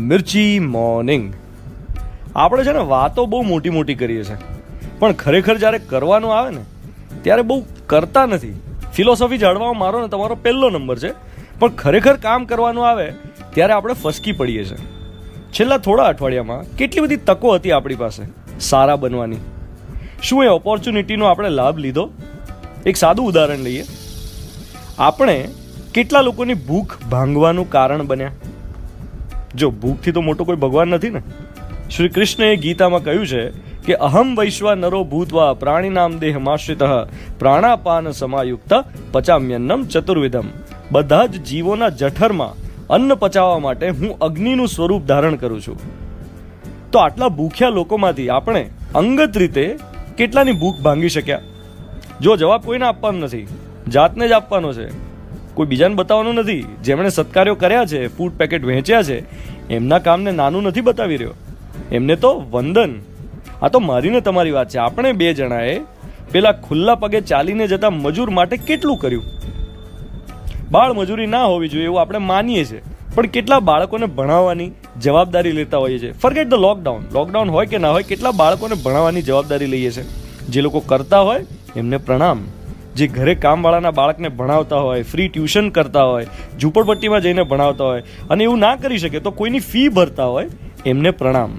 મિર્ચી morning. આપણે છે ને વાતો બહુ મોટી મોટી કરીએ છીએ, પણ ખરેખર જ્યારે કરવાનું આવે ને ત્યારે બહુ કરતા નથી. ફિલોસોફી જાળવામાં મારો ને તમારો પહેલો નંબર છે, પણ ખરેખર કામ કરવાનું આવે ત્યારે આપણે ફસકી પડીએ છીએ. છેલ્લા થોડા અઠવાડિયામાં કેટલી બધી તકો હતી આપણી પાસે સારા બનવાની. શું એ ઓપોર્ચ્યુનિટીનો આપણે લાભ લીધો? એક સાદું ઉદાહરણ લઈએ. આપણે કેટલા લોકોની ભૂખ ભાંગવાનું કારણ બન્યા? જો ભૂખથી તો મોટો કોઈ ભગવાન નથી ને. શ્રી કૃષ્ણએ ગીતામાં કહ્યું છે કે અહમ વૈશ્વા નરો ભૂતવા પ્રાણીનામ દેહમાશ્રિતઃ પ્રાણાપાન સમાયુક્ત પચામ્યન્નમ ચતુર્વિધમ. બધા જ જીવોના જઠરમાં અન્ન પચાવવા માટે હું અગ્નિનું સ્વરૂપ ધારણ કરું છું. તો આટલા ભૂખ્યા લોકોમાંથી આપણે અંગત રીતે કેટલાની ભૂખ ભાંગી શક્યા? જો જવાબ કોઈને આપવાનો નથી, જાતને જ આપવાનો છે, કોઈ બીજાને બતાવવાનું નથી. જેમણે સત્કાર્યો કર્યા છે, ફૂડ પેકેટ વહેંચ્યા છે, એમના કામને નાનું નથી બતાવી રહ્યો, એમને તો વંદન. આ તો મારી ને તમારી વાત છે. આપણે બે જણાએ પેલા ખુલ્લા પગે ચાલીને જતા મજૂર માટે કેટલું કર્યું? બાળ મજૂરી ના હોવી જોઈએ એવું આપણે માનીએ છીએ, પણ કેટલા બાળકોને ભણાવવાની જવાબદારી લેતા હોઈએ છીએ. ફોરગેટ ધ લોકડાઉન હોય કે ના હોય, કેટલા બાળકોને ભણાવવાની જવાબદારી લઈએ છીએ. જે લોકો કરતા હોય એમને પ્રણામ. જે ઘરે કામવાળાના બાળકને ભણાવતા હોય, ફ્રી ટ્યુશન કરતા હોય, ઝૂંપડપટ્ટીમાં જઈને ભણાવતા હોય અને એવું ના કરી શકે તો કોઈની ફી ભરતા હોય, એમને પ્રણામ.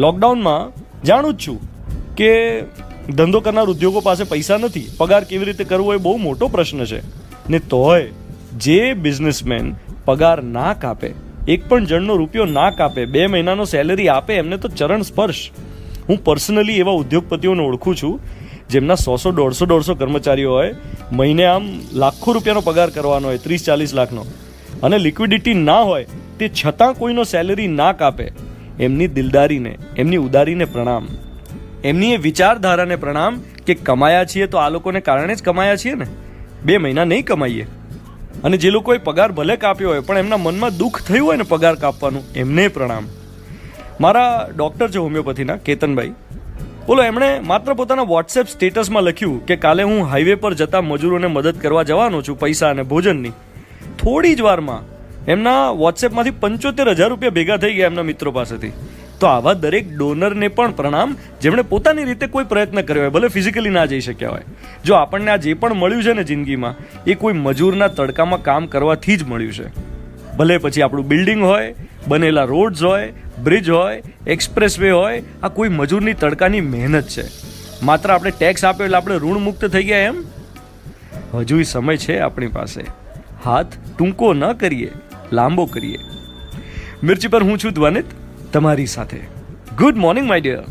લોકડાઉનમાં જાણું જ છું કે ધંધો કરનાર ઉદ્યોગો પાસે પૈસા નથી, પગાર કેવી રીતે કરવો એ બહુ મોટો પ્રશ્ન છે. ને તોય જે બિઝનેસમેન પગાર ના કાપે, એક પણ જણનો રૂપિયો ના કાપે, 2 મહિનાનો સેલરી આપે, એમને તો ચરણ સ્પર્શ. હું પર્સનલી એવા ઉદ્યોગપતિઓને ઓળખું છું જેમના 100-150 કર્મચારીઓ હોય, મહિને આમ લાખો રૂપિયાનો પગાર કરવાનો હોય, 30-40 લાખનો, અને લિક્વિડિટી ના હોય તે છતાં કોઈનો સેલરી ના કાપે. એમની દિલદારીને, એમની ઉદારીને પ્રણામ. એમની એ વિચારધારાને પ્રણામ કે કમાયા છીએ તો આ લોકોને કારણે જ કમાયા છીએ ને, 2 મહિના નહીં કમાઈએ. અને જે લોકોએ પગાર ભલે કાપ્યો હોય પણ એમના મનમાં દુઃખ થયું હોય ને પગાર કાપવાનું, એમને પ્રણામ. મારા ડૉક્ટર છે હોમિયોપેથીના, કેતનભાઈ, બોલો, એમણે માત્ર પોતાના વોટ્સએપ સ્ટેટસમાં લખ્યું કે કાલે હું હાઈવે પર જતા મજૂરોને મદદ કરવા જવાનો છું, પૈસા અને ભોજનની. થોડી જ વારમાં એમના વોટ્સએપમાંથી 75,000 રૂપિયા ભેગા થઈ ગયા એમના મિત્રો પાસેથી. તો આવા દરેક ડોનરને પણ પ્રણામ, જેમણે પોતાની રીતે કોઈ પ્રયત્ન કર્યો હોય, ભલે ફિઝિકલી ના જઈ શક્યા હોય. જો આપણને આ જે પણ મળ્યું છે ને જિંદગીમાં, એ કોઈ મજૂરના તડકામાં કામ કરવાથી જ મળ્યું છે. ભલે પછી આપણું બિલ્ડિંગ હોય, બનેલા રોડ્સ હોય, બ્રિજ હોય, એક્સપ્રેસ વે હોય, આ કોઈ મજૂરની તડકાની મહેનત છે. માત્ર આપણે ટેક્સ આપ્યો એટલે આપણે ઋણ મુક્ત થઈ ગયા એમ? હજુ સમય છે આપણી પાસે. હાથ ટૂંકો ન કરીએ, લાંબો કરીએ. મિર્ચી પર હું છું ધ્વનિત, તમારી સાથે. Good morning my dear.